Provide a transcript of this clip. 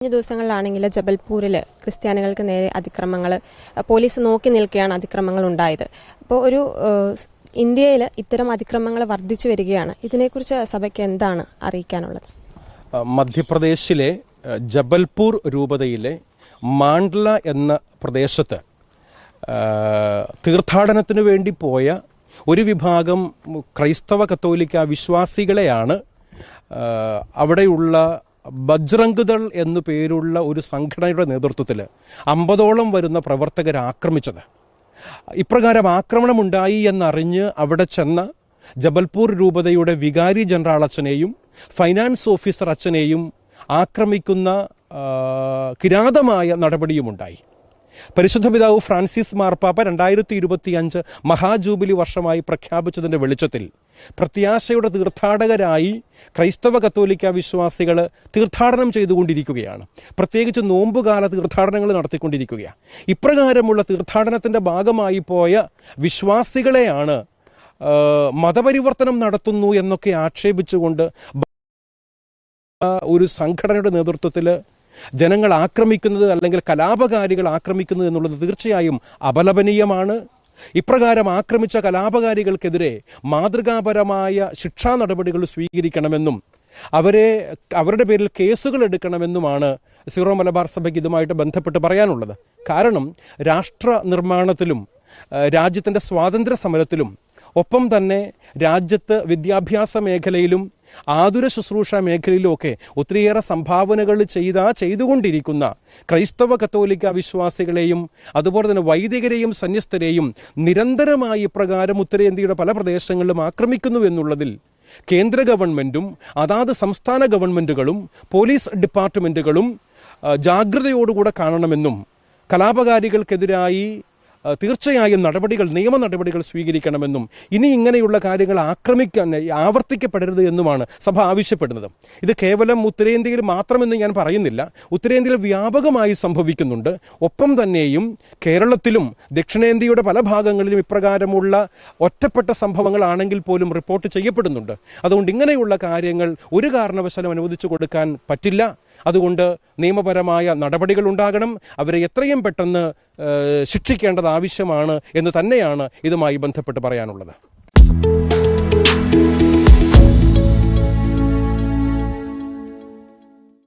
കഴിഞ്ഞ ദിവസങ്ങളിലാണെങ്കിൽ ജബൽപൂരിൽ ക്രിസ്ത്യാനികൾക്ക് നേരെ അതിക്രമങ്ങൾ പോലീസ് നോക്കി നിൽക്കുകയാണ് അതിക്രമങ്ങൾ ഉണ്ടായത്. അപ്പോൾ ഇന്ത്യയിൽ ഇത്തരം അതിക്രമങ്ങൾ വർദ്ധിച്ചു വരികയാണ്. ഇതിനെക്കുറിച്ച് സഭയ്ക്ക് എന്താണ് അറിയിക്കാനുള്ളത്? മധ്യപ്രദേശിലെ ജബൽപൂർ രൂപതയിലെ മാണ്ഡ്ല എന്ന പ്രദേശത്ത് തീർത്ഥാടനത്തിനു വേണ്ടി പോയ ഒരു വിഭാഗം ക്രൈസ്തവ കത്തോലിക്ക വിശ്വാസികളെയാണ് അവിടെയുള്ള ബജ്റംഗ് ദൾ എന്നു പേരുള്ള ഒരു സംഘടനയുടെ നേതൃത്വത്തിൽ 50ഓളം വരുന്ന പ്രവർത്തകർ ആക്രമിച്ചത്. ഇപ്രകാരം ആക്രമണമുണ്ടായി എന്നറിഞ്ഞ് അവിടെ ചെന്ന ജബൽപൂർ രൂപതയുടെ വികാരി ജനറൽ അച്ഛനെയും ഫൈനാൻസ് ഓഫീസർ അച്ഛനെയും ആക്രമിക്കുന്ന കിരാതമായ നടപടിയുമുണ്ടായി. പരിശുദ്ധ പിതാവ് ഫ്രാൻസിസ് മാർപ്പാപ്പ 2025 മഹാജൂബിലി വർഷമായി പ്രഖ്യാപിച്ചതിന്റെ വെളിച്ചത്തിൽ പ്രത്യാശയുടെ തീർത്ഥാടകരായി ക്രൈസ്തവ കത്തോലിക്ക വിശ്വാസികൾ തീർത്ഥാടനം ചെയ്തുകൊണ്ടിരിക്കുകയാണ്. പ്രത്യേകിച്ച് നോമ്പുകാല തീർത്ഥാടനങ്ങൾ നടത്തിക്കൊണ്ടിരിക്കുകയാണ്. ഇപ്രകാരമുള്ള തീർത്ഥാടനത്തിന്റെ ഭാഗമായി പോയ വിശ്വാസികളെയാണ് മതപരിവർത്തനം നടത്തുന്നു എന്നൊക്കെ ആക്ഷേപിച്ചുകൊണ്ട് ഒരു സംഘടനയുടെ നേതൃത്വത്തിൽ ജനങ്ങൾ ആക്രമിക്കുന്നത് അല്ലെങ്കിൽ കലാപകാരികൾ ആക്രമിക്കുന്നത് എന്നുള്ളത് തീർച്ചയായും അപലപനീയമാണ്. ഇപ്രകാരം ആക്രമിച്ച കലാപകാരികൾക്കെതിരെ മാതൃകാപരമായ ശിക്ഷാ നടപടികൾ സ്വീകരിക്കണമെന്നും അവരുടെ പേരിൽ കേസുകൾ എടുക്കണമെന്നുമാണ് സീറോ മലബാർ സഭയ്ക്ക് ഇതുമായിട്ട് ബന്ധപ്പെട്ട് പറയാനുള്ളത്. കാരണം രാഷ്ട്ര നിർമ്മാണത്തിലും രാജ്യത്തിൻ്റെ സ്വാതന്ത്ര്യ സമരത്തിലും ഒപ്പം തന്നെ രാജ്യത്ത് വിദ്യാഭ്യാസ മേഖലയിലും ആതുര ശുശ്രൂഷ മേഖലയിലുമൊക്കെ ഒത്തിരിയേറെ സംഭാവനകൾ ചെയ്തുകൊണ്ടിരിക്കുന്ന ക്രൈസ്തവ കത്തോലിക്ക വിശ്വാസികളെയും അതുപോലെ തന്നെ വൈദികരെയും സന്യസ്തരെയും നിരന്തരമായി ഇപ്രകാരം ഉത്തരേന്ത്യയുടെ പല പ്രദേശങ്ങളിലും ആക്രമിക്കുന്നു എന്നുള്ളതിൽ കേന്ദ്ര ഗവൺമെന്റും അതാത് സംസ്ഥാന ഗവൺമെന്റുകളും പോലീസ് ഡിപ്പാർട്ട്മെന്റുകളും ജാഗ്രതയോടുകൂടെ കാണണമെന്നും കലാപകാരികൾക്കെതിരായി തീർച്ചയായും നിയമ നടപടികൾ സ്വീകരിക്കണമെന്നും ഇനി ഇങ്ങനെയുള്ള കാര്യങ്ങൾ ആവർത്തിക്കപ്പെടരുത് എന്നുമാണ് സഭ ആവശ്യപ്പെടുന്നത്. ഇത് കേവലം ഉത്തരേന്ത്യയിൽ മാത്രമെന്ന് ഞാൻ പറയുന്നില്ല. ഉത്തരേന്ത്യയിൽ വ്യാപകമായി സംഭവിക്കുന്നുണ്ട്. ഒപ്പം തന്നെയും കേരളത്തിലും ദക്ഷിണേന്ത്യയുടെ പല ഭാഗങ്ങളിലും ഇപ്രകാരമുള്ള ഒറ്റപ്പെട്ട സംഭവങ്ങളാണെങ്കിൽ പോലും റിപ്പോർട്ട് ചെയ്യപ്പെടുന്നുണ്ട്. അതുകൊണ്ട് ഇങ്ങനെയുള്ള കാര്യങ്ങൾ ഒരു കാരണവശാലും അനുവദിച്ചു കൊടുക്കാൻ പറ്റില്ല. അതുകൊണ്ട് നിയമപരമായ നടപടികൾ ഉണ്ടാകണം. അവരെ എത്രയും പെട്ടെന്ന് ശിക്ഷിക്കേണ്ടത് ആവശ്യമാണ് എന്ന് തന്നെയാണ് ഇതുമായി ബന്ധപ്പെട്ട് പറയാനുള്ളത്.